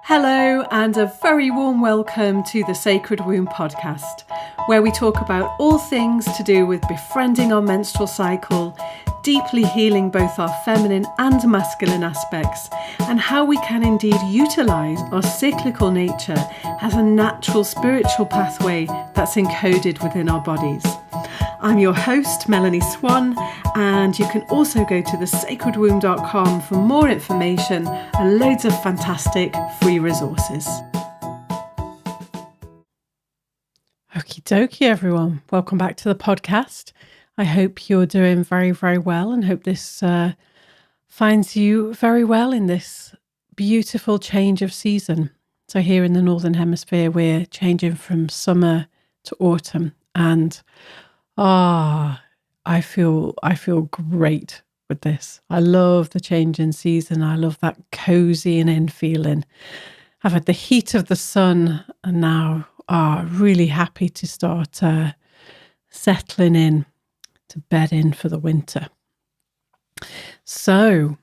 Hello, and a very warm welcome to the Sacred Womb podcast, where we talk about all things to do with befriending our menstrual cycle, deeply healing both our feminine and masculine aspects, and how we can indeed utilise our cyclical nature as a natural spiritual pathway that's encoded within our bodies. I'm your host, Melanie Swan, and you can also go to thesacredwomb.com for more information and loads of fantastic free resources. Okie dokie, everyone. Welcome back to the podcast. I hope you're doing very, very well and hope this finds you very well in this beautiful change of season. So here in the Northern Hemisphere, we're changing from summer to autumn, and I feel great with this. I love the change in season. I love that cozy and in feeling. I've had the heat of the sun and now really happy to start settling in to bed in for the winter. So,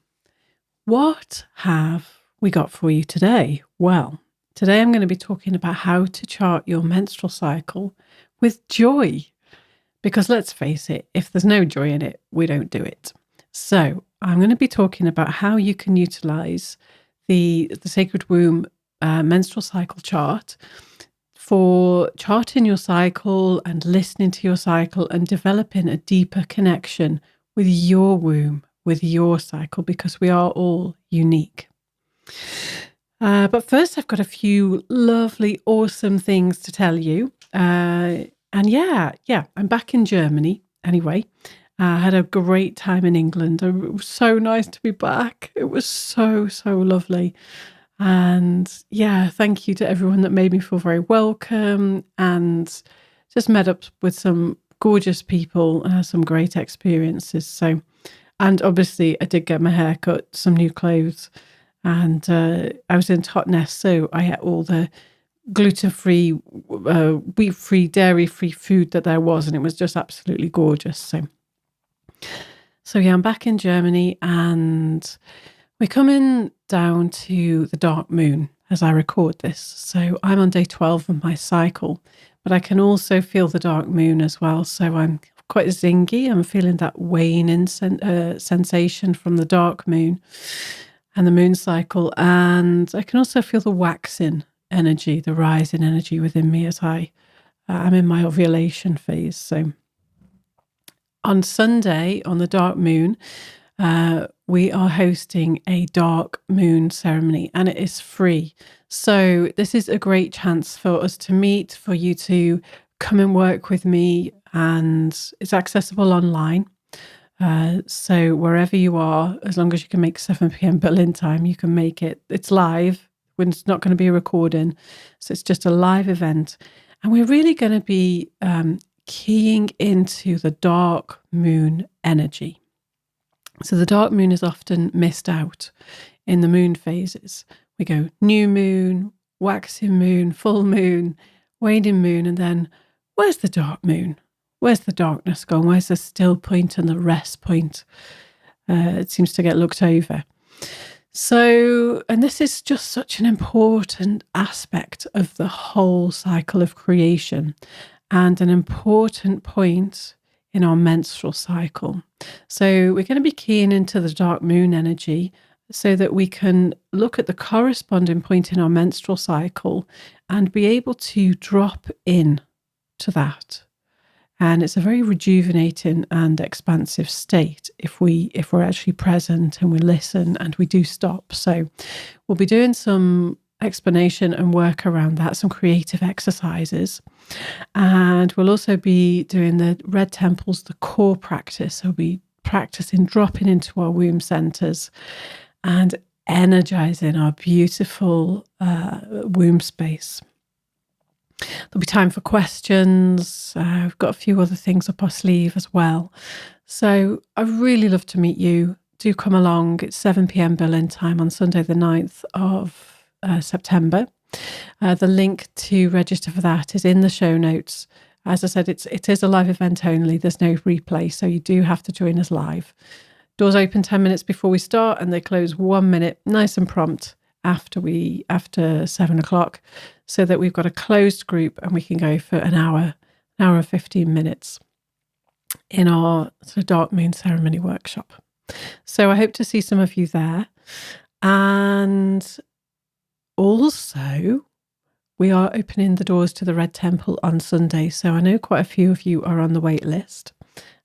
what have we got for you today? Well, today I'm going to be talking about how to chart your menstrual cycle with joy. Because let's face it, if there's no joy in it, we don't do it. So I'm going to be talking about how you can utilise the Sacred Womb menstrual cycle chart for charting your cycle and listening to your cycle and developing a deeper connection with your womb, with your cycle, because we are all unique. But first, I've got a few lovely, awesome things to tell you. And yeah, I'm back in Germany anyway. I had a great time in England. It was so nice to be back. It was so lovely. And yeah, thank you to everyone that made me feel very welcome and just met up with some gorgeous people and had some great experiences. So, and obviously I did get my hair cut, some new clothes, and I was in Totnes, so I had all the gluten-free, wheat-free, dairy-free food that there was, and it was just absolutely gorgeous. So yeah, I'm back in Germany, and we're coming down to the dark moon as I record this. So I'm on day 12 of my cycle, but I can also feel the dark moon as well. So I'm quite zingy. I'm feeling that waning sensation from the dark moon and the moon cycle, and I can also feel the waxing energy, the rise in energy within me as I am in my ovulation phase. So on Sunday, on the dark moon, we are hosting a dark moon ceremony, and it is free. So this is a great chance for us to meet, for you to come and work with me, and it's accessible online. So wherever you are, as long as you can make 7 p.m. Berlin time, you can make it. It's live. It's not going to be a recording. So it's just a live event. And we're really going to be keying into the dark moon energy. So the dark moon is often missed out in the moon phases. We go new moon, waxing moon, full moon, waning moon, and then where's the dark moon? Where's the darkness gone? Where's the still point and the rest point? It seems to get looked over. So, and this is just such an important aspect of the whole cycle of creation and an important point in our menstrual cycle. So we're going to be keying into the dark moon energy so that we can look at the corresponding point in our menstrual cycle and be able to drop in to that. And it's a very rejuvenating and expansive state if we're actually present and we listen and we do stop. So we'll be doing some explanation and work around that, some creative exercises. And we'll also be doing the red temples, the core practice. So we'll be practicing dropping into our womb centers and energizing our beautiful womb space. There'll be time for questions. We've got a few other things up our sleeve as well. So I'd really love to meet you. Do come along. It's 7 p.m. Berlin time on Sunday the 9th of September. The link to register for that is in the show notes. As I said, it is a live event only. There's no replay, so you do have to join us live. Doors open 10 minutes before we start and they close 1 minute, nice and prompt after 7 o'clock, so that we've got a closed group and we can go for an hour and 15 minutes in our sort of dark moon ceremony workshop. So I hope to see some of you there. And also, we are opening the doors to the Red Temple on Sunday. So I know quite a few of you are on the wait list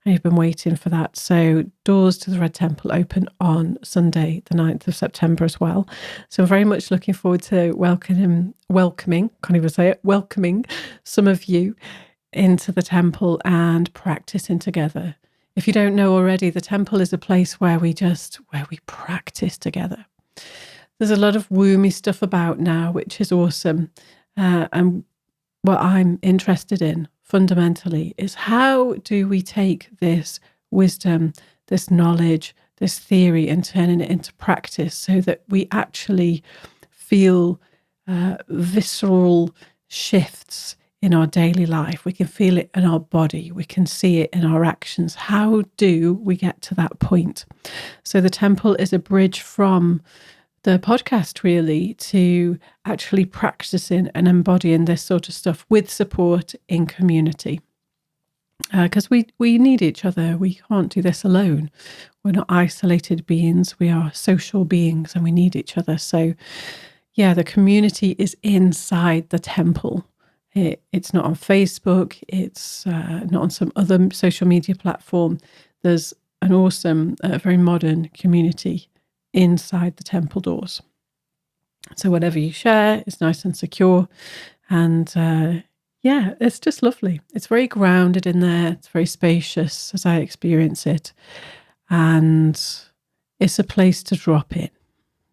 and you've been waiting for that. So doors to the Red Temple open on Sunday, the 9th of September as well. So I'm very much looking forward to welcoming some of you into the temple and practicing together. If you don't know already, the temple is a place where we practice together. There's a lot of womby stuff about now, which is awesome. And what I'm interested in fundamentally is, how do we take this wisdom, this knowledge, this theory, and turning it into practice so that we actually feel visceral shifts in our daily life? We can feel it in our body. We can see it in our actions. How do we get to that point? So the temple is a bridge from the podcast, really, to actually practicing and embodying this sort of stuff with support in community. Because we need each other. We can't do this alone. We're not isolated beings. We are social beings and we need each other. So yeah, the community is inside the temple. It's not on Facebook. It's not on some other social media platform. There's an awesome, very modern community inside the temple doors. So whatever you share is nice and secure. And yeah, it's just lovely. It's very grounded in there. It's very spacious as I experience it. And it's a place to drop in,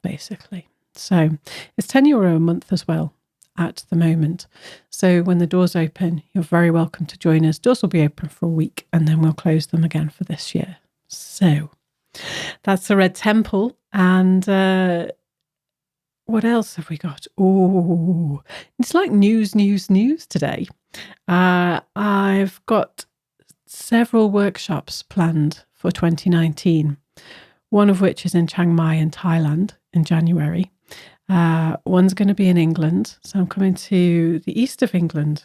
basically. So it's €10 a month as well at the moment. So when the doors open, you're very welcome to join us. Doors will be open for a week and then we'll close them again for this year. So that's the Red Temple. And what else have we got? Oh, it's like news today. I've got several workshops planned for 2019, one of which is in Chiang Mai in Thailand in January. One's going to be in England. So I'm coming to the east of England.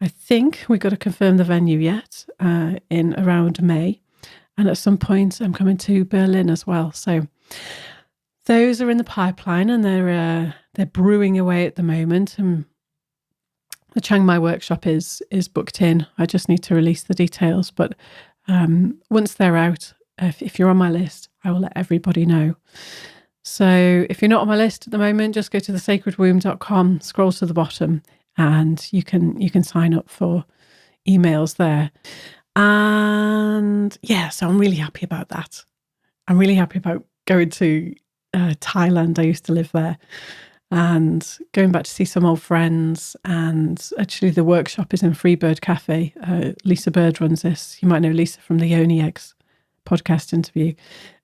I think we've got to confirm the venue yet, in around May. And at some point I'm coming to Berlin as well. So those are in the pipeline and they're brewing away at the moment. And the Chiang Mai workshop is booked in. I just need to release the details. But once they're out, if you're on my list, I will let everybody know. So if you're not on my list at the moment, just go to thesacredwomb.com, scroll to the bottom, and you can sign up for emails there. And yeah, so I'm really happy about that. I'm really happy about going to Thailand. I used to live there, and going back to see some old friends. And actually the workshop is in Freebird Cafe. Lisa Bird runs this. You might know Lisa from the Yoni Eggs podcast interview.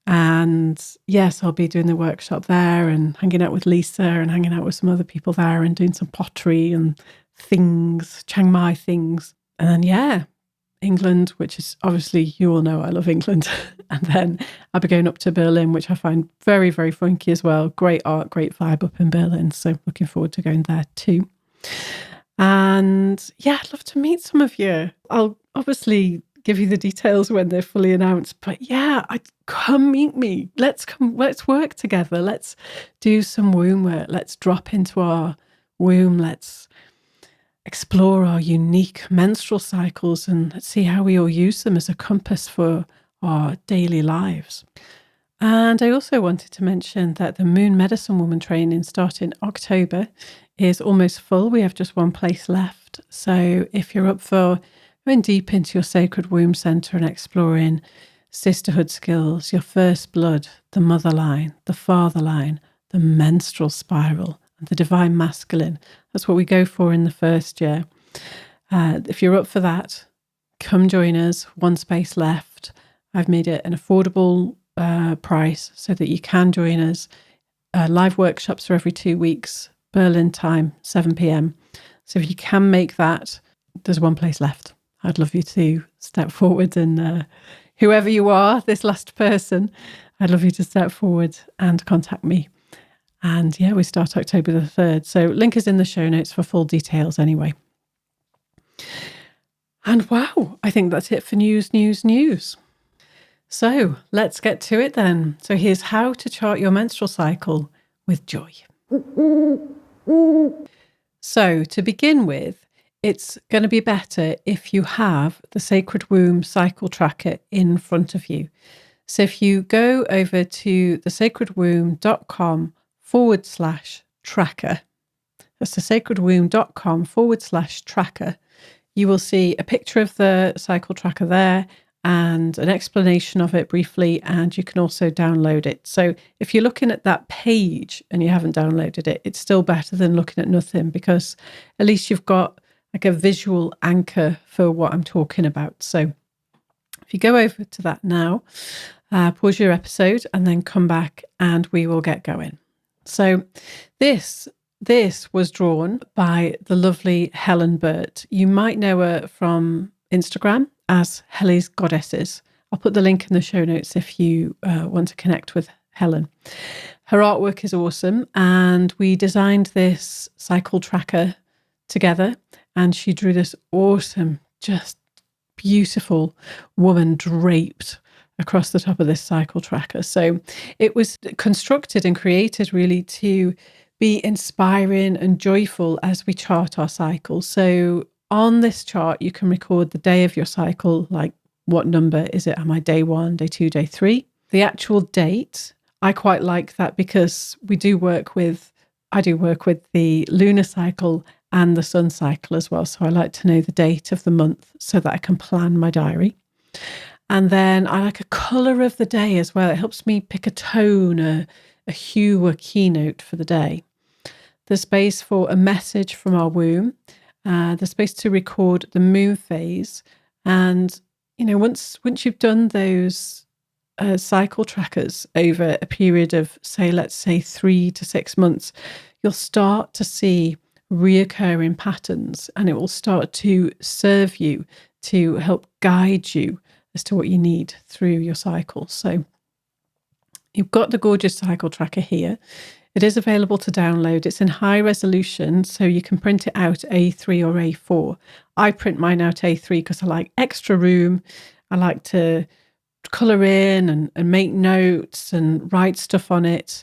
And yes, I'll be doing the workshop there and hanging out with Lisa and hanging out with some other people there and doing some pottery and things, Chiang Mai things. And then, yeah, England, which is obviously, you all know I love England. And then I'll be going up to Berlin, which I find very, very funky as well. Great art, great vibe up in Berlin. So looking forward to going there too. And yeah, I'd love to meet some of you. I'll obviously give you the details when they're fully announced. But yeah, come meet me. Let's work together. Let's do some womb work. Let's drop into our womb. Let's explore our unique menstrual cycles and let's see how we all use them as a compass for our daily lives. And I also wanted to mention that the Moon Medicine Woman training starting October is almost full. We have just one place left. So if you're up for going deep into your sacred womb center and exploring sisterhood skills, your first blood, the mother line, the father line, the menstrual spiral, and the divine masculine, that's what we go for in the first year. If you're up for that, come join us. One space left. I've made it an affordable price so that you can join us. Live workshops are every 2 weeks, Berlin time, 7 p.m. So if you can make that, there's one place left. I'd love you to step forward and whoever you are, this last person, I'd love you to step forward and contact me. And yeah, we start October the 3rd. So link is in the show notes for full details anyway. And wow, I think that's it for news. So let's get to it then. So here's how to chart your menstrual cycle with joy. So to begin with, it's going to be better if you have the Sacred Womb Cycle Tracker in front of you. So if you go over to thesacredwomb.com/tracker, that's thesacredwomb.com/tracker, you will see a picture of the cycle tracker there and an explanation of it briefly, and you can also download it. So if you're looking at that page and you haven't downloaded it, it's still better than looking at nothing, because at least you've got like a visual anchor for what I'm talking about. So if you go over to that now, pause your episode and then come back and we will get going. So this was drawn by the lovely Helen Burt. You might know her from Instagram as Helly's Goddesses. I'll put the link in the show notes if you want to connect with Helen. Her artwork is awesome, and we designed this cycle tracker together, and she drew this awesome, just beautiful woman draped across the top of this cycle tracker. So it was constructed and created really to be inspiring and joyful as we chart our cycle. So on this chart, you can record the day of your cycle, like what number is it? Am I day 1, day 2, day 3? The actual date, I quite like that because I do work with the lunar cycle and the sun cycle as well. So I like to know the date of the month so that I can plan my diary. And then I like a colour of the day as well. It helps me pick a tone, a hue, a keynote for the day. The space for a message from our womb, the space to record the moon phase. And, once you've done those cycle trackers over a period of, let's say 3 to 6 months, you'll start to see reoccurring patterns, and it will start to serve you to help guide you as to what you need through your cycle. So you've got the gorgeous cycle tracker here. It is available to download. It's in high resolution, so you can print it out A3 or A4. I print mine out A3 because I like extra room. I like to colour in and make notes and write stuff on it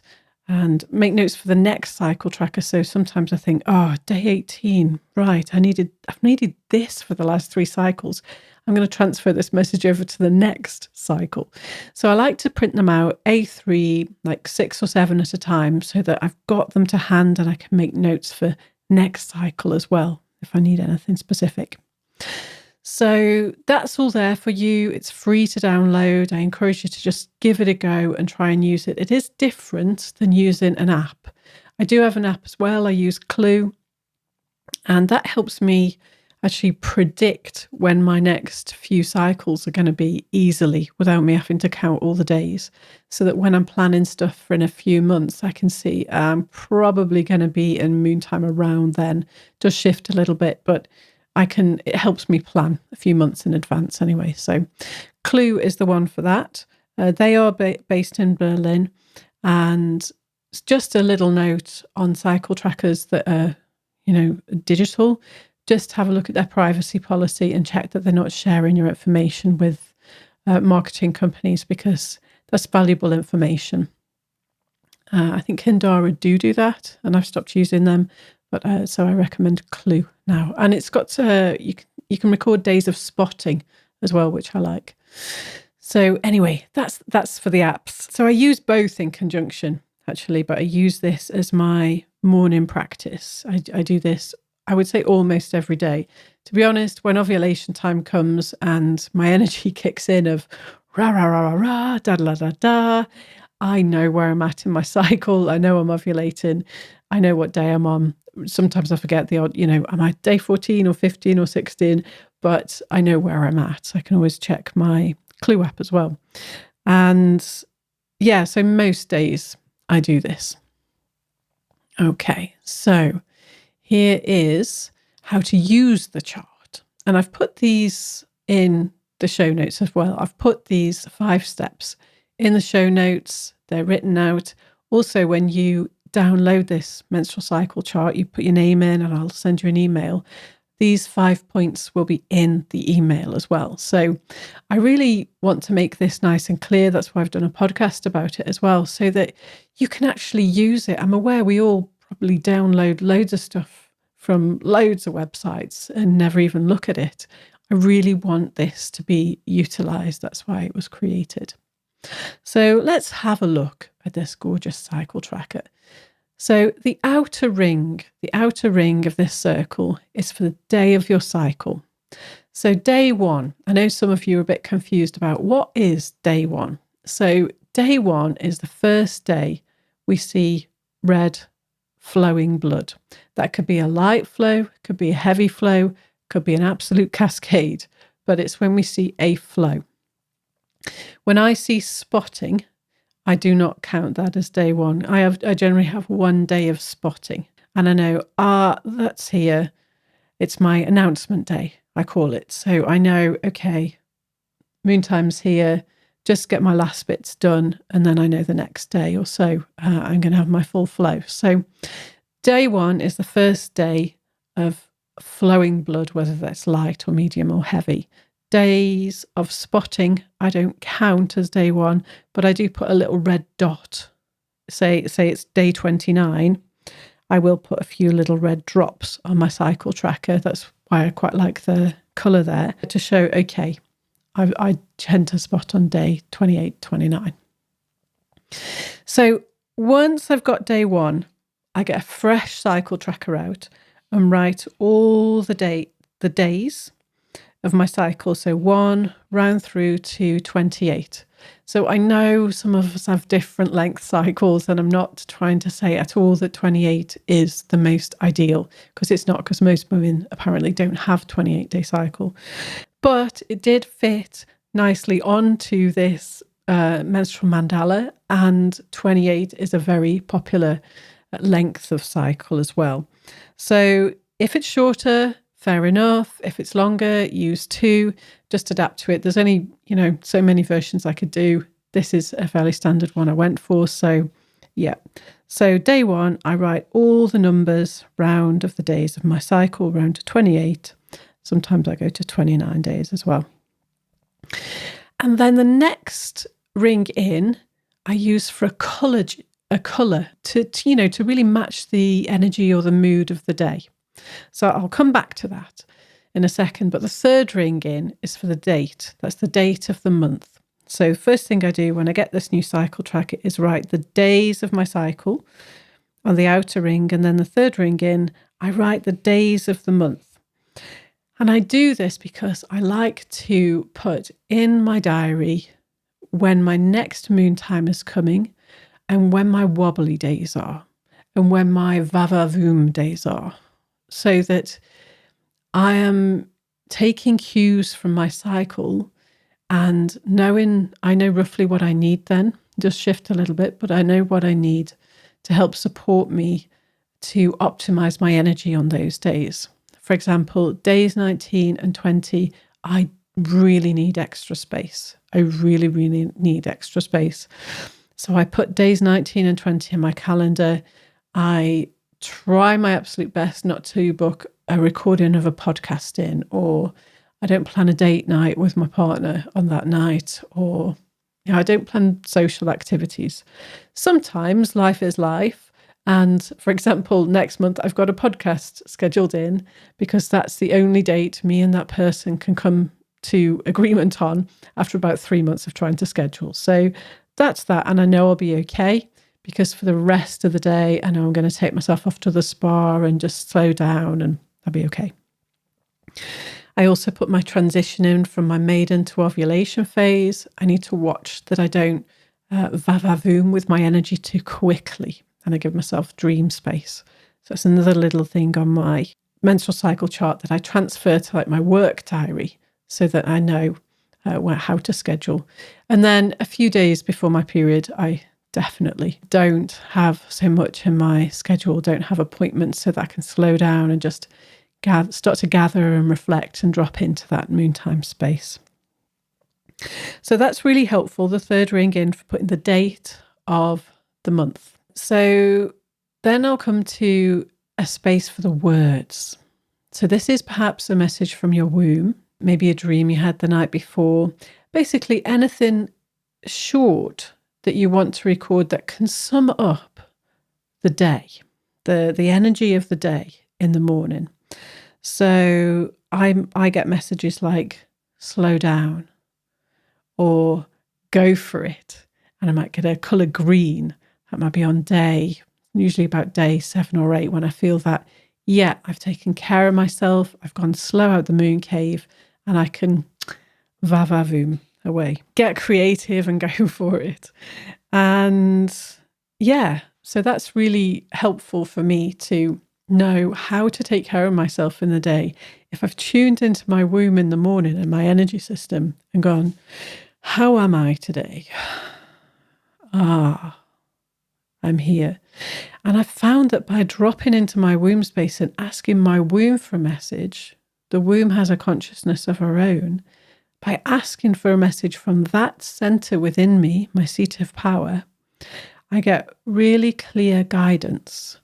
and make notes for the next cycle tracker. So sometimes I think, day 18, right, I've needed this for the last 3 cycles. I'm going to transfer this message over to the next cycle. So I like to print them out A3, like 6 or 7 at a time, so that I've got them to hand and I can make notes for next cycle as well, if I need anything specific. So that's all there for you. It's free to download. I encourage you to just give it a go and try and use it. It is different than using an app. I do have an app as well. I use Clue, and that helps me actually predict when my next few cycles are going to be easily, without me having to count all the days, so that when I'm planning stuff for in a few months, I can see I'm probably going to be in moon time around then. It does shift a little bit, but it helps me plan a few months in advance anyway. So Clue is the one for that. They are based in Berlin, and it's just a little note on cycle trackers that are, digital. Just have a look at their privacy policy and check that they're not sharing your information with marketing companies, because that's valuable information. I think Hindara do that, and I've stopped using them. But so I recommend Clue now, and it's got you can record days of spotting as well, which I like. So anyway, that's for the apps. So I use both in conjunction actually, but I use this as my morning practice. I do this, I would say, almost every day. To be honest, when ovulation time comes and my energy kicks in of rah rah rah rah rah da da da da, I know where I'm at in my cycle. I know I'm ovulating. I know what day I'm on. Sometimes I forget the odd, am I day 14 or 15 or 16? But I know where I'm at. I can always check my Clue app as well. And yeah, so most days I do this. Okay, so here is how to use the chart. And I've put these in the show notes as well. I've put these 5 steps in the show notes. They're written out. Also, when you download this menstrual cycle chart, you put your name in and I'll send you an email. These 5 points will be in the email as well. So I really want to make this nice and clear. That's why I've done a podcast about it as well, so that you can actually use it. I'm aware we all probably download loads of stuff from loads of websites and never even look at it. I really want this to be utilised. That's why it was created. So let's have a look at this gorgeous cycle tracker. So the outer ring of this circle is for the day of your cycle. So day 1, I know some of you are a bit confused about what is day 1. So day 1 is the first day we see red flowing blood. That could be a light flow, could be a heavy flow, could be an absolute cascade, but it's when we see a flow. When I see spotting, I do not count that as day 1. I generally have 1 day of spotting, and I know, that's here. It's my announcement day, I call it. So I know, okay, moon time's here, just get my last bits done, and then I know the next day or so I'm going to have my full flow. So day 1 is the first day of flowing blood, whether that's light or medium or heavy. Days of spotting, I don't count as day 1, but I do put a little red dot. Say it's day 29, I will put a few little red drops on my cycle tracker. That's why I quite like the colour there, to show, okay, I tend to spot on day 28, 29. So once I've got day 1, I get a fresh cycle tracker out and write all the days of my cycle, so 1 round through to 28. So I know some of us have different length cycles, and I'm not trying to say at all that 28 is the most ideal, because it's not, because most women apparently don't have 28-day cycle. But it did fit nicely onto this menstrual mandala, and 28 is a very popular length of cycle as well. So if it's shorter, fair enough. If it's longer, use 2, just adapt to it. There's only, so many versions I could do. This is a fairly standard one I went for. So yeah. So day 1, I write all the numbers round of the days of my cycle, round to 28. Sometimes I go to 29 days as well. And then the next ring in, I use for a colour to really match the energy or the mood of the day. So I'll come back to that in a second. But the third ring in is for the date. That's the date of the month. So first thing I do when I get this new cycle tracker is write the days of my cycle on the outer ring. And then the third ring in, I write the days of the month. And I do this because I like to put in my diary when my next moon time is coming, and when my wobbly days are, and when my va-va-voom days are, so that I am taking cues from my cycle and I know roughly what I need then, just shift a little bit, but I know what I need to help support me to optimize my energy on those days. For example, days 19 and 20, I really need extra space. I really, really need extra space. So I put days 19 and 20 in my calendar. I try my absolute best not to book a recording of a podcast in, or I don't plan a date night with my partner on that night, or I don't plan social activities. Sometimes life is life. And for example, next month I've got a podcast scheduled in because that's the only date me and that person can come to agreement on after about 3 months of trying to schedule. So that's that. And I know I'll be okay, because for the rest of the day, I know I'm going to take myself off to the spa and just slow down, and I'll be okay. I also put my transition in from my maiden to ovulation phase. I need to watch that I don't va-va-voom with my energy too quickly, and I give myself dream space. So it's another little thing on my menstrual cycle chart that I transfer to like my work diary, so that I know how to schedule. And then a few days before my period, I definitely don't have so much in my schedule, don't have appointments, so that I can slow down and just start to gather and reflect and drop into that moontime space. So that's really helpful, the third ring in for putting the date of the month. So Then I'll come to a space for the words. So this is perhaps a message from your womb, maybe a dream you had the night before, basically anything short that you want to record that can sum up the day, the energy of the day in the morning. So I get messages like slow down or go for it. And I might get a colour green. That might be on day, usually about day 7 or 8, when I feel that, yeah, I've taken care of myself. I've gone slow out the moon cave and I can va-va-voom away, get creative and go for it. And yeah, so that's really helpful for me to know how to take care of myself in the day. If I've tuned into my womb in the morning and my energy system and gone, how am I today? I'm here. And I found that by dropping into my womb space and asking my womb for a message, the womb has a consciousness of her own. By asking for a message from that center within me, my seat of power, I get really clear guidance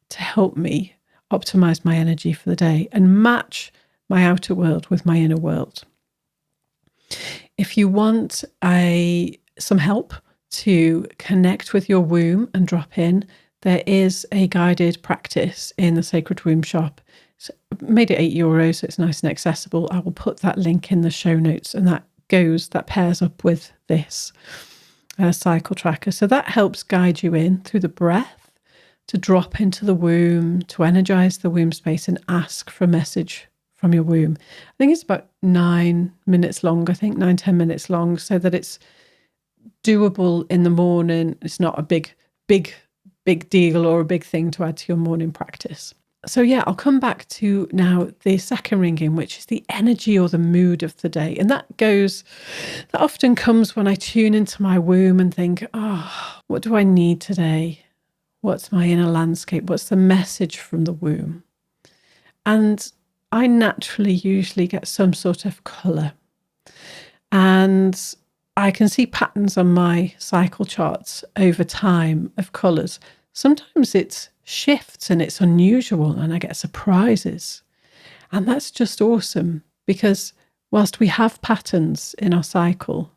to help me optimize my energy for the day and match my outer world with my inner world. If you want some help to connect with your womb and drop in, there is a guided practice in the Sacred Womb shop. So made it €8, so it's nice and accessible. I will put that link in the show notes, and that pairs up with this cycle tracker. So that helps guide you in through the breath to drop into the womb, to energize the womb space and ask for a message from your womb. I think it's about 9 minutes long, 9-10 minutes long, so that it's doable in the morning. It's not a big deal or a big thing to add to your morning practice. So yeah, I'll come back to now the second ringing, which is the energy or the mood of the day. And that often comes when I tune into my womb and think, what do I need today? What's my inner landscape? What's the message from the womb? And I naturally usually get some sort of colour. And I can see patterns on my cycle charts over time of colours. Sometimes it shifts and it's unusual and I get surprises. And that's just awesome, because whilst we have patterns in our cycle,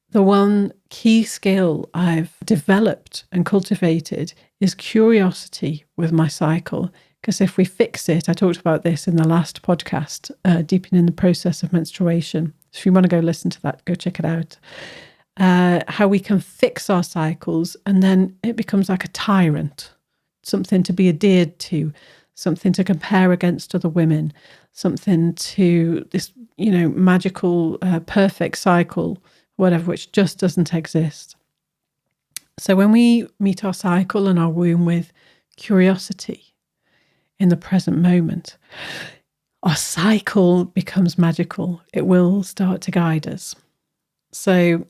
the one key skill I've developed and cultivated is curiosity with my cycle. Because if we fix it, I talked about this in the last podcast, deepening the process of menstruation. If you want to go listen to that, go check it out. How we can fix our cycles and then it becomes like a tyrant, something to be adhered to, something to compare against other women, something to this, magical, perfect cycle, whatever, which just doesn't exist. So when we meet our cycle and our womb with curiosity in the present moment, our cycle becomes magical. It will start to guide us. So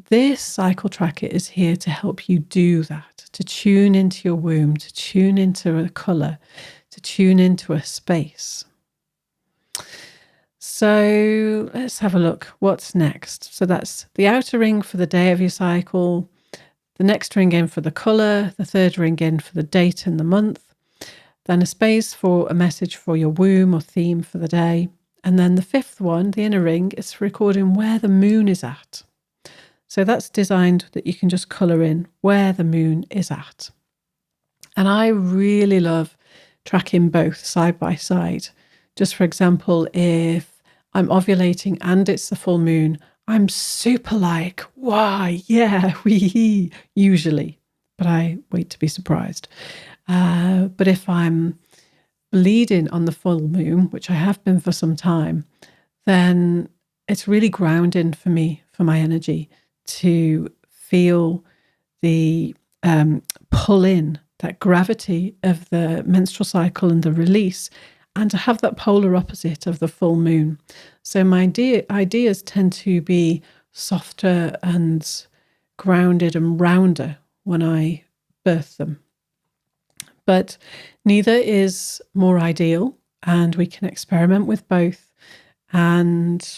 this cycle tracker is here to help you do that, to tune into your womb, to tune into a colour, to tune into a space. So let's have a look. What's next? So that's the outer ring for the day of your cycle, the next ring in for the colour, the third ring in for the date and the month, then a space for a message for your womb or theme for the day. And then the fifth one, the inner ring, is for recording where the moon is at. So that's designed that you can just colour in where the moon is at. And I really love tracking both side by side. Just for example, if I'm ovulating and it's the full moon, I'm super like, why, yeah, wee, usually. But I wait to be surprised. But if I'm bleeding on the full moon, which I have been for some time, then it's really grounding for me, for my energy, to feel the pull in, that gravity of the menstrual cycle and the release, and to have that polar opposite of the full moon. So my ideas tend to be softer and grounded and rounder when I birth them. But neither is more ideal, and we can experiment with both. And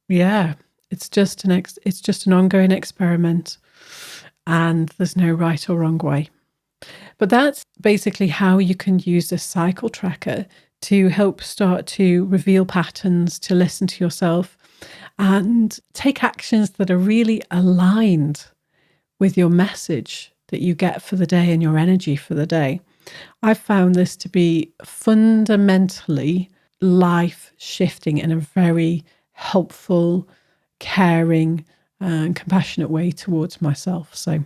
yeah, it's just an ongoing experiment, and there's no right or wrong way. But that's basically how you can use this cycle tracker to help start to reveal patterns, to listen to yourself and take actions that are really aligned with your message that you get for the day and your energy for the day. I've found this to be fundamentally life shifting in a very helpful, caring, and compassionate way towards myself. So,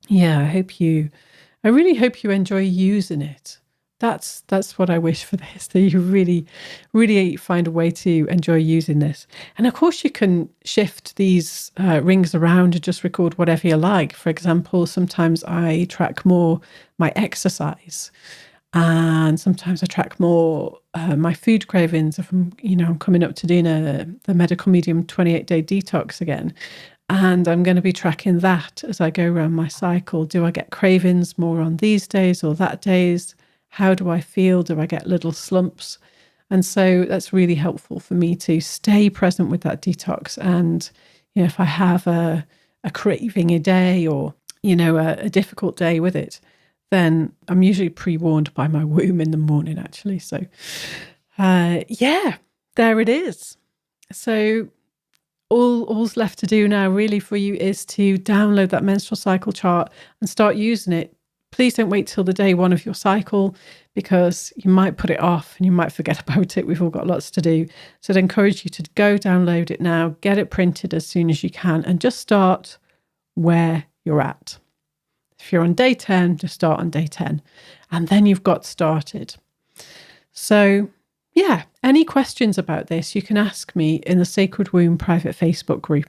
yeah, I really hope you enjoy using it. That's what I wish for this, that you really, really find a way to enjoy using this. And of course, you can shift these rings around and just record whatever you like. For example, sometimes I track more my exercise, and sometimes I track more my food cravings. If I'm coming up to doing the medical medium 28-day detox again, and I'm going to be tracking that as I go around my cycle. Do I get cravings more on these days or that days? How do I feel? Do I get little slumps? And so that's really helpful for me to stay present with that detox. And, if I have a craving a day or, a difficult day with it, then I'm usually pre-warned by my womb in the morning, actually. So, there it is. So all's left to do now really for you is to download that menstrual cycle chart and start using it. Please don't wait till the day one of your cycle, because you might put it off and you might forget about it. We've all got lots to do. So I'd encourage you to go download it now, get it printed as soon as you can, and just start where you're at. If you're on day 10, just start on day 10. And then you've got started. So, any questions about this, you can ask me in the Sacred Womb private Facebook group.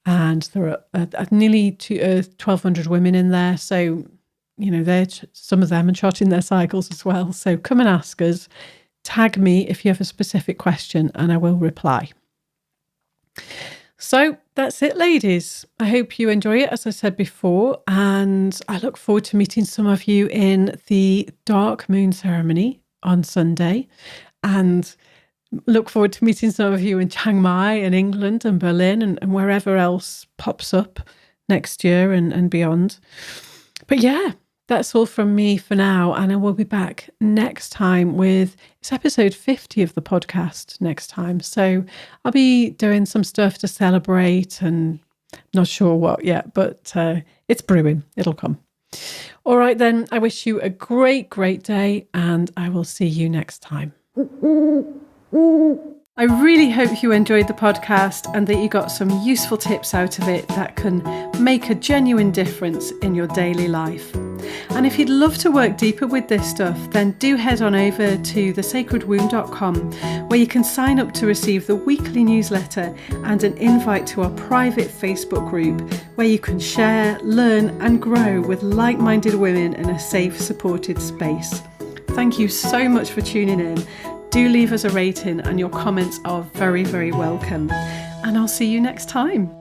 And there are nearly 1,200 women in there. So, some of them are charting their cycles as well. So come and ask us. Tag me if you have a specific question and I will reply. So that's it, ladies. I hope you enjoy it, as I said before. And I look forward to meeting some of you in the dark moon ceremony on Sunday. And look forward to meeting some of you in Chiang Mai and England and Berlin and wherever else pops up next year and beyond. But that's all from me for now, and I will be back next time it's episode 50 of the podcast next time. So I'll be doing some stuff to celebrate and not sure what yet, but it's brewing. It'll come. All right, then. I wish you a great, great day, and I will see you next time. I really hope you enjoyed the podcast and that you got some useful tips out of it that can make a genuine difference in your daily life. And if you'd love to work deeper with this stuff, then do head on over to thesacredwomb.com, where you can sign up to receive the weekly newsletter and an invite to our private Facebook group, where you can share, learn and grow with like-minded women in a safe, supported space. Thank you so much for tuning in. Do leave us a rating, and your comments are very, very welcome. And I'll see you next time.